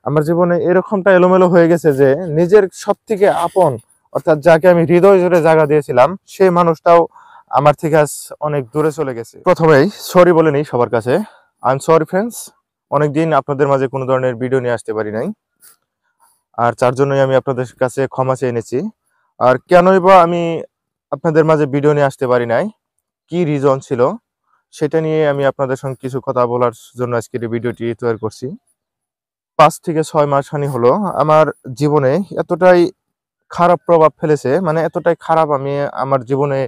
আমার জীবনে এরকমটা এলোমেলো হয়ে গেছে যে নিজের সবথেকে আপন অর্থাৎ যাকে আমি হৃদয় জুড়ে জায়গা দিয়েছিলাম সেই মানুষটাও আমার থেকে আজ অনেক দূরে চলে গেছে। প্রথমেই সরি বলে নিই সবার কাছে, আই এম সরি ফ্রেন্ডস। অনেকদিন আপনাদের মাঝে কোনো ধরনের ভিডিও নিয়ে আসতে পারি নাই, আর তার জন্যই আমি আপনাদের কাছে ক্ষমা চেয়ে এনেছি। আর কেনই বা আমি আপনাদের মাঝে ভিডিও নিয়ে আসতে পারি নাই, কি রিজন ছিল সেটা নিয়ে আমি আপনাদের সঙ্গে কিছু কথা বলার জন্য আজকের এই ভিডিওটি তৈরি করছি। 5 থেকে 6 মাস হানি হলো আমার জীবনে এতটাই খারাপ প্রভাব ফেলেছে, মানে এতটাই খারাপ আমি আমার জীবনে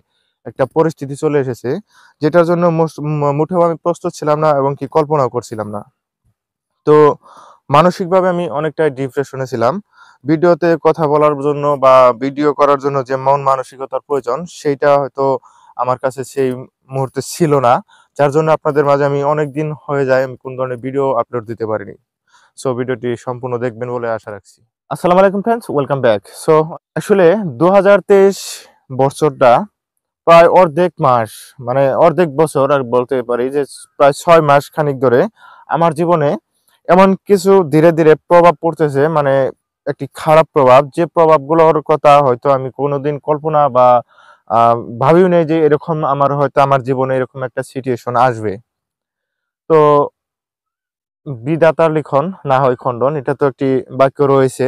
একটা পরিস্থিতি চলে এসেছে যেটার জন্য মোটেও আমি প্রস্তুত ছিলাম না এবং কি কল্পনাও করছিলাম না। তো মানসিকভাবে আমি অনেকটাই ডিপ্রেশনে ছিলাম। ভিডিওতে কথা বলার জন্য বা ভিডিও করার জন্য যে মন মানসিকতার প্রয়োজন সেইটা হয়তো আমার কাছে সেই মুহূর্তে ছিল না, যার জন্য আপনাদের মাঝে আমি অনেক দিন হয়ে যায় আমি কোন ধরনের ভিডিও আপলোড দিতে পারিনি। সো ভিডিওটি সম্পূর্ণ দেখবেন বলে আশা রাখছি। আসসালামু আলাইকুম ফ্রেন্ডস, ওয়েলকাম ব্যাক। সো আসলে 2023 বছরটা প্রায় অর্ধেক মাস, মানে অর্ধেক বছর আর বলতে পারি যে প্রায় 6 মাস খানিক ধরে আমার জীবনে এমন কিছু ধীরে ধীরে প্রভাব পড়তেছে, মানে একটি খারাপ প্রভাব, যে প্রভাবগুলোর কথা হয়তো আমি কোনোদিন কল্পনা বা ভাবিও নেই যে এরকম আমার হয়তো আমার জীবনে এরকম একটা সিচুয়েশন আসবে। তো বিধাতার লিখন না হয় খণ্ডন, এটা তো একটি বাক্য রয়েছে,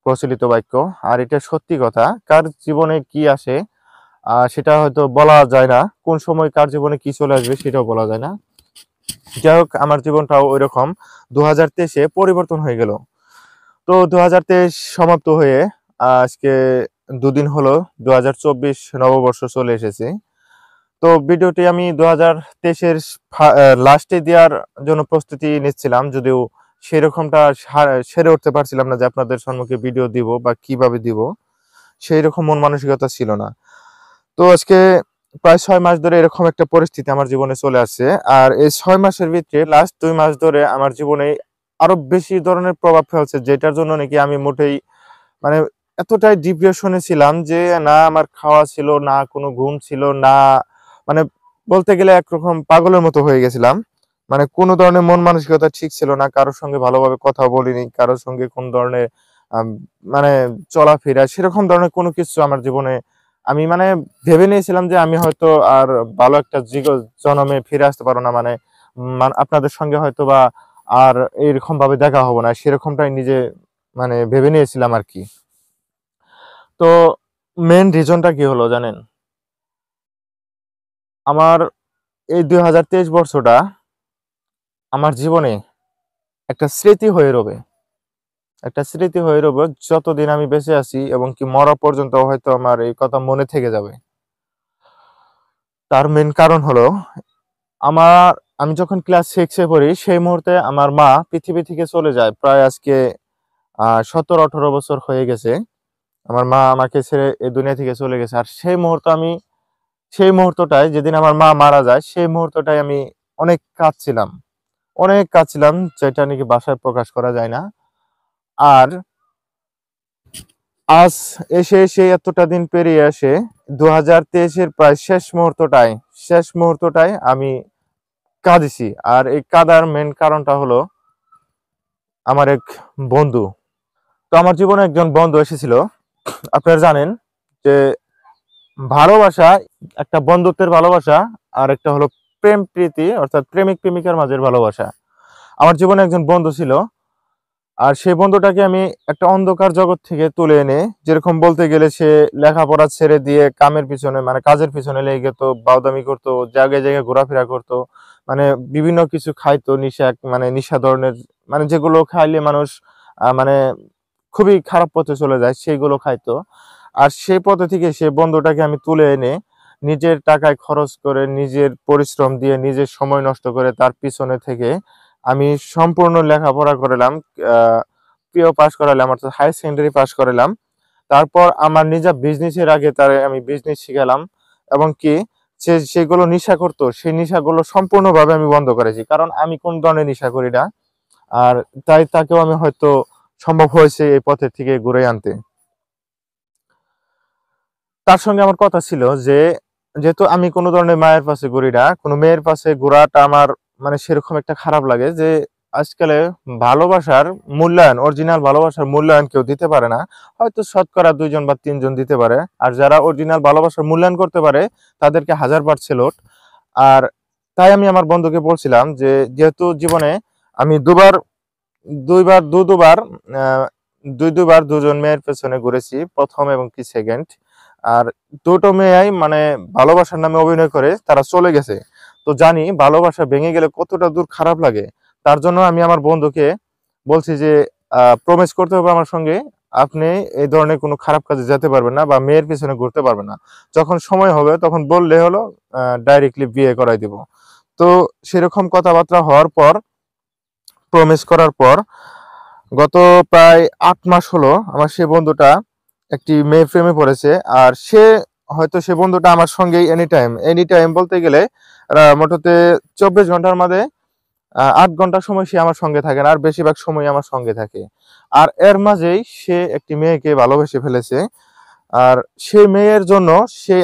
প্রচলিত বাক্য। আর এটা সত্যি কথা, কার জীবনে কি আসে সেটা হয়তো বলা যায় না, কোন সময় কার জীবনে কি চলে আসবে সেটাও বলা যায় না। যাই হোক, আমার জীবনটাও ওই রকম 2023-এ পরিবর্তন হয়ে গেল। তো 2023 সমাপ্ত হয়ে আজকে দুদিন হলো 2024 নববর্ষ চলে এসেছে। তো ভিডিওটি আমি 2023-এর লাস্টে দেওয়ার জন্য প্রস্তুতি নিচ্ছিলাম, যদিও সেরকমটা সেরে উঠতে পারছিলাম না যে আপনাদের সম্মুখে ভিডিও দিব বা কিভাবে দিব, সেই রকম মন মানসিকতা ছিল না। তো আজকে প্রায় 6 মাস ধরে এরকম একটা পরিস্থিতি আমার জীবনে চলে আসছে। আর এই 6 মাসের ভিতরে লাস্ট 2 মাস ধরে আমার জীবনে আরো বেশি ধরনের প্রভাব ফেলছে, যেটার জন্য নাকি আমি মোটেই মানে এতটাই ডিপ্রেশনে ছিলাম যে না আমার খাওয়া ছিল, না কোনো ঘুম ছিল না, মানে বলতে গেলে একরকম পাগলের মতো হয়ে গেছিলাম। মানে কোনো ধরনের মন মানসিকতা ঠিক ছিল না, কারোর সঙ্গে ভালোভাবে কথা বলিনি, কারোর সঙ্গে কোন ধরনের আম, মানে চলাফেরা সেরকম ধরনের কোনো কিছু আমার জীবনে আমি মানে ভেবে নিয়েছিলাম যে আমি হয়তো আর ভালো একটা জনমে ফিরে আসতে পারবো না, মানে আপনাদের সঙ্গে হয়তো বা আর এরকম ভাবে দেখা হবো না, সেরকমটাই নিজে মানে ভেবে নিয়েছিলাম আর কি। তো মেন রিজনটা কি হলো জানেন, আমার এই 2023 বর্ষটা আমার জীবনে একটা স্মৃতি হয়ে রবে, একটা স্মৃতি হয়ে রবে যতদিন আমি বেঁচে আছি, এবং কি মরা পর্যন্ত হয়তো আমার এই কথা মনে থেকে যাবে। তার মেন কারণ হলো আমার, আমি যখন ক্লাস 6-এ পড়ি সেই মুহূর্তে আমার মা পৃথিবী থেকে চলে যায়। প্রায় আজকে 17-18 বছর হয়ে গেছে আমার মা আমাকে ছেড়ে এই দুনিয়া থেকে চলে গেছে। আর সেই মুহূর্তে আমি, সেই মুহূর্তটায় যেদিন আমার মা মারা যায় সেই মুহূর্তটায় আমি অনেক কাঁদছিলাম, অনেক কাঁদছিলাম, যেটা নাকি ভাষায় প্রকাশ করা যায় না। আর আজ এসে সেই এতটা দিন পেরিয়ে আসে 2023-এর প্রায় শেষ মুহূর্তটায় আমি কাঁদিছি। আর এই কাদার মেন কারণটা হলো আমার এক বন্ধু। তো আমার জীবনে একজন বন্ধু এসেছিল। আপনারা জানেন যে ভালোবাসা, একটা বন্ধুত্বের ভালোবাসা আর একটা হলো প্রেম প্রীতি অর্থাৎ প্রেমিক প্রেমিকার মাঝের ভালোবাসা। আমার জীবনে একজন বন্ধু ছিল, আর সেই বন্ধুটাকে আমি একটা অন্ধকার জগৎ থেকে তুলে এনে, যেরকম বলতে গেলে সে লেখাপড়া ছেড়ে দিয়ে কামের পিছনে মানে কাজের পিছনে লেগে যেত, বাউদামি করতো, জায়গায় জায়গায় ঘোরাফেরা করতো, মানে বিভিন্ন কিছু খাইতো, নিশা মানে নিশা ধরনের, মানে যেগুলো খাইলে মানুষ মানে খুবই খারাপ পথে চলে যায় সেইগুলো খাইতো। আর সেই পথে থেকে সে বন্ধুটাকে আমি তুলে এনে নিজের টাকায় খরচ করে, নিজের পরিশ্রম দিয়ে, নিজের সময় নষ্ট করে তার পিছনে থেকে আমি সম্পূর্ণ লেখাপড়া করালাম, পিও পাস করালাম অর্থাৎ হাই সেকেন্ডারি পাস করালাম। তারপর আমার নিজের বিজনেসের আগে তার আমি বিজনেস শিখালাম, এবং কি সে সেগুলো নেশা করতো, সেই নেশাগুলো সম্পূর্ণভাবে আমি বন্ধ করেছি, কারণ আমি কোন ধরনের নেশা করি না। আর তাই তাকেও আমি হয়তো সম্ভব হয়েছে এই পথের থেকে ঘুরে আনতে। তার সঙ্গে আমার কথা ছিল যে যেহেতু আমি কোনো ধরনের মায়ের পাশে ঘুরি না, কোনো মেয়ের পাশে ঘোরাটা আমার মানে সেরকম একটা খারাপ লাগে যে আজকালে ভালোবাসার মূল্যায়ন, অরিজিনাল ভালোবাসার মূল্যায়ন কেউ দিতে পারে না। হয়তো শতকরা 2 জন বা 3 জন দিতে পারে। আর যারা অরিজিনাল ভালোবাসার মূল্যায়ন করতে পারে তাদেরকে 1000 বার সেলুট। আর তাই আমি আমার বন্ধুকে বলছিলাম যে যেহেতু জীবনে আমি দুবার দুবার 2জন মেয়ের পেছনে ঘুরেছি, প্রথম এবং কি সেকেন্ড। আর দুটো মেয়েই মানে ভালোবাসার নামে অভিনয় করে তারা চলে গেছে। তো জানি ভালোবাসা ভেঙে গেলে কতটা দূর খারাপ লাগে। তার জন্য আমি আমার বন্ধুকে বলছি যে প্রমিস করতে হবে আমার সঙ্গে, আপনি এই ধরনের কোনো খারাপ কাজে যেতে পারবেন না বা মেয়ের পিছনে ঘুরতে পারবেন না। যখন সময় হবে তখন বললে হলো ডাইরেক্টলি বিয়ে করাই দিব। তো সেরকম কথাবার্তা হওয়ার পর, প্রমিস করার পর গত প্রায় 8 মাস হলো আমার সে বন্ধুটা একটি মেয়ে প্রেমে পড়েছে। আর সে বন্ধুটা আমার সঙ্গে এনি টাইম বলতে গেলে মোটামুটি 24 ঘন্টার মধ্যে 8 ঘন্টা সময় সে আমার সঙ্গে থাকে না, আর বেশিরভাগ সময় আমার সঙ্গে থাকে। আর এর মাঝেই সে একটি মেয়েকে ভালোবেসে ফেলেছে। আর সেই মেয়ের জন্য সে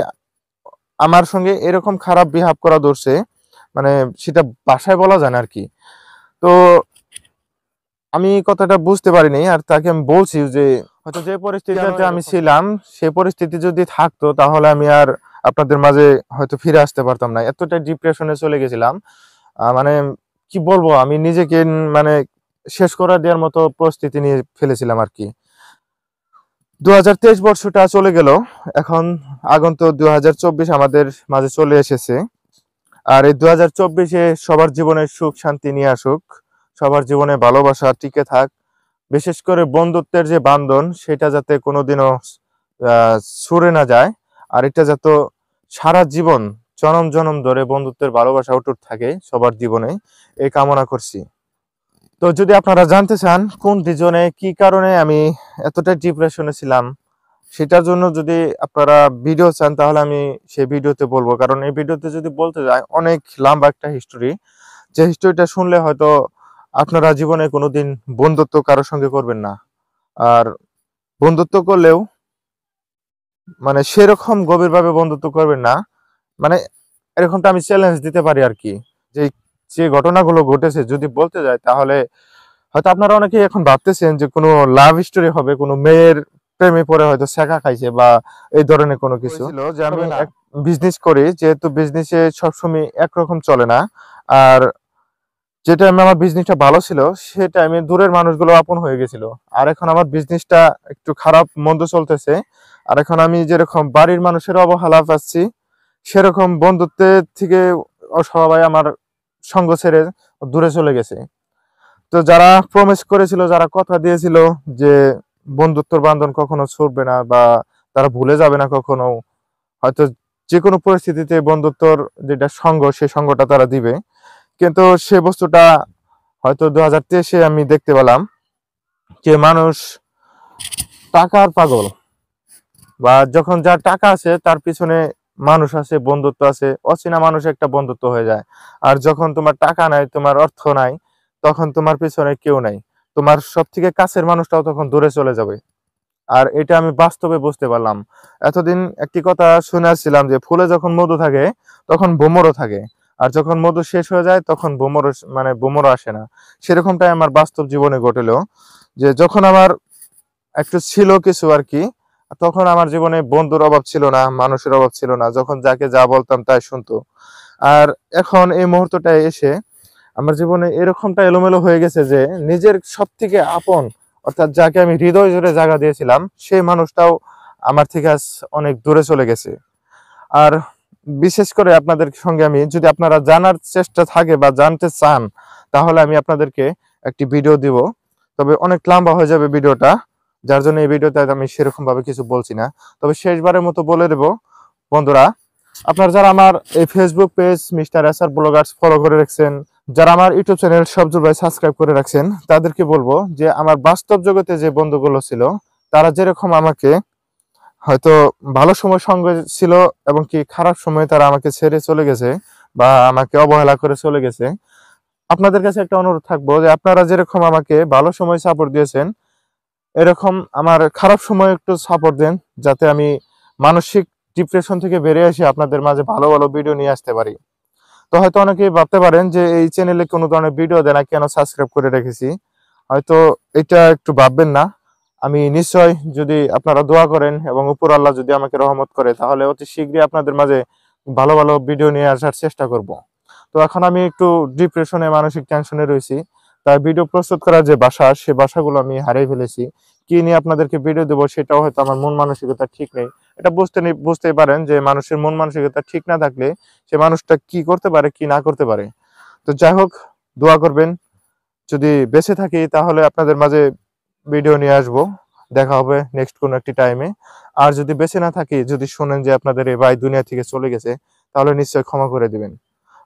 আমার সঙ্গে এরকম খারাপ বিহেভ করা ধরছে, মানে সেটা বাসায় বলা যায় না আর কি। তো আমি কথাটা বুঝতে পারিনি। আর তাকে আমি বলছি যে হয়তো যে পরিস্থিতিতে আমি ছিলাম সেই পরিস্থিতি যদি থাকতো তাহলে আমি আর আপনাদের মাঝে হয়তো ফিরে আসতে পারতাম না। এতটা ডিপ্রেশনে চলে গেছিলাম, মানে কি বলবো, আমি নিজেকে মানে শেষ করে দেওয়ার মতো পরিস্থিতি নিয়ে ফেলেছিলাম আর কি। 2023 বর্ষটা চলে গেল, এখন আগন্তুক 2024 আমাদের মাঝে চলে এসেছে। আর এই 2024-এ সবার জীবনে সুখ শান্তি নিয়ে আসুক, সবার জীবনে ভালোবাসা টিকে থাক। বিশেষ করে বন্ধুত্বের যে বান্ধন সেটা যাতে কোনোদিনও ছুঁড়ে না যায়। আর এটা যাতে সারা জীবন জনম জনম ধরে বন্ধুত্বের ভালোবাসা অটুট থাকে সবার জীবনে, এই কামনা করছি। তো যদি আপনারা জানতে চান কোন রিজনে কি কারণে আমি এতটা ডিপ্রেশনে ছিলাম, সেটার জন্য যদি আপনারা ভিডিও চান তাহলে আমি সেই ভিডিওতে বলবো। কারণ এই ভিডিওতে যদি বলতে যাই অনেক লম্বা একটা হিস্টোরি, যে হিস্টোরিটা শুনলে হয়তো আপনারা জীবনে কোনোদিন বন্ধুত্ব কারোর সঙ্গে করবেন না। আর বন্ধুত্ব করলেও মানে সেরকম গভীরভাবে বন্ধুত্ব করবেন না। মানে এরকমটা আমি চ্যালেঞ্জ দিতে পারি আর কি। যে যে ঘটনাগুলো ঘটেছে যদি বলতে যাই তাহলে হয়তো আপনারা অনেকেই এখন ভাবতেছেন যে কোনো লাভ স্টোরি হবে, কোনো মেয়ের প্রেমে পড়ে হয়তো ছেঁকা খাইছে বা এই ধরনের কোনো কিছু। যে আমি বিজনেস করি, যেহেতু বিজনেসে সবসময় একরকম চলে না। আর যে টাইমে আমার বিজনেসটা ভালো ছিল সে টাইমে দূরের মানুষগুলো আপন হয়ে গেছিল। আর এখন আমার বিজনেসটা একটু খারাপ মন্দ চলতেছে। আর এখন আমি যেরকম বাড়ির মানুষের অবহেলা পাচ্ছি, সেরকম বন্ধুত্বের থেকে সবাই আমার সঙ্গ ছেড়ে দূরে চলে গেছে। তো যারা প্রমিস করেছিল, যারা কথা দিয়েছিল যে বন্ধুত্বর বান্ধন কখনো ছুটবে না বা তারা ভুলে যাবে না কখনো, হয়তো যে কোনো পরিস্থিতিতে বন্ধুত্বর যেটা সঙ্গ সেই সঙ্গটা তারা দিবে, কিন্তু সে বস্তুটা হয়তো 2023-এ আমি দেখতে পেলাম যে মানুষ টাকার পাগল, বা যখন যার টাকা আছে তার পিছনে মানুষ আছে, বন্ধুত্ব আছে, অচেনা মানুষ একটা বন্ধুত্ব হয়ে যায়। আর যখন তোমার টাকা নাই, তোমার অর্থ নাই, তখন তোমার পিছনে কেউ নাই, তোমার সব থেকে কাছের মানুষটাও তখন দূরে চলে যাবে। আর এটা আমি বাস্তবে বুঝতে পারলাম। এতদিন একটি কথা শুনে আসছিলাম যে ফুলে যখন মধু থাকে তখন ভ্রমরও থাকে, আর যখন মধু শেষ হয়ে যায় তখন ভ্রমরও আসে না। সেরকমটাই আমার বাস্তব জীবনে ঘটেলো, যে যখন আমার একটু ছিল কিছু আর কি, তখন আমার জীবনে বন্ধুর অভাব ছিল না, মানুষের অভাব ছিল না, যখন যাকে যা বলতাম তাই শুনতো। আর এখন এই মুহূর্তটায় এসে আমার জীবনে এরকমটা এলোমেলো হয়ে গেছে যে নিজের সব থেকে আপন, অর্থাৎ যাকে আমি হৃদয় জুড়ে জায়গা দিয়েছিলাম, সেই মানুষটাও আমার থেকে আজ অনেক দূরে চলে গেছে। আর বিশেষ করে আপনাদের সঙ্গে আমি, যদি আপনারা জানার চেষ্টা থাকে বা জানতে চান, তাহলে আমি আপনাদেরকে একটি ভিডিও দিব, তবে অনেক লম্বা হয়ে যাবে ভিডিওটা, যার জন্য এই ভিডিওতে আমি সেরকম ভাবে কিছু বলছি না। তবে শেষবারের মতো বলে দেব, বন্ধুরা, আপনারা যারা আমার এই Facebook page mister SR Bloggers follow করে রাখছেন, যারা আমার ইউটিউব চ্যানেল সবজুল ভাই সাবস্ক্রাইব করে রাখছেন, তাদেরকে বলবো যে আমার বাস্তব জগতে যে বন্ধুগুলো ছিল, তারা যেরকম আমাকে হয়তো ভালো সময় সঙ্গে ছিল এবং কি খারাপ সময় তারা আমাকে ছেড়ে চলে গেছে বা আমাকে অবহেলা করে চলে গেছে, আপনাদের কাছে একটা অনুরোধ থাকবো যে আপনারা যেরকম আমাকে ভালো সময় সাপোর্ট দিয়েছেন, এরকম আমার খারাপ সময় একটু সাপোর্ট দেন, যাতে আমি মানসিক ডিপ্রেশন থেকে বেরিয়ে এসে আপনাদের মাঝে ভালো ভালো ভিডিও নিয়ে আসতে পারি। তো হয়তো অনেকেই ভাবতে পারেন যে এই চ্যানেলে কোনো ধরনের ভিডিও দেয় না, কেন সাবস্ক্রাইব করে রেখেছি। হয়তো এটা একটু ভাববেন না। আমি নিশ্চয়, যদি আপনারা দোয়া করেন এবং উপর আল্লাহ যদি আমাকে রহমত করে, তাহলে অতি শীঘ্রই আপনাদের মাঝে ভালো ভালো ভিডিও নিয়ে আসার চেষ্টা করব। তো এখন আমি একটু ডিপ্রেশনে, মানসিক টেনশনে রয়েছি। তাই ভিডিও প্রস্তুত করার যে ভাষা, সে ভাষাগুলো আমি হারিয়ে ফেলেছি। কি নিয়ে আপনাদেরকে ভিডিও দেবো সেটাও হয়তো আমার মন মানসিকতা ঠিক নেই। এটা বুঝতেই পারেন যে মানুষের মন মানসিকতা ঠিক না থাকলে সে মানুষটা কি করতে পারে কি না করতে পারে। তো যাই হোক, দোয়া করবেন। যদি বেঁচে থাকি তাহলে আপনাদের মাঝে ভিডিও নিয়ে আসব। দেখা হবে নেক্সট কোনো একটি টাইমে। আর যদি বেঁচে না থাকি, যদি শুনেন যে আপনাদের এই ভাই দুনিয়া থেকে চলে গেছে, তাহলে নিশ্চয়ই ক্ষমা করে দিবেন।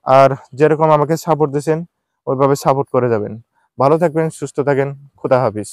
আর যেরকম আমাকে সাপোর্ট দিয়েছেন ওইভাবে সাপোর্ট করে যাবেন। ভালো থাকবেন, সুস্থ থাকেন। খুদা হাফিজ।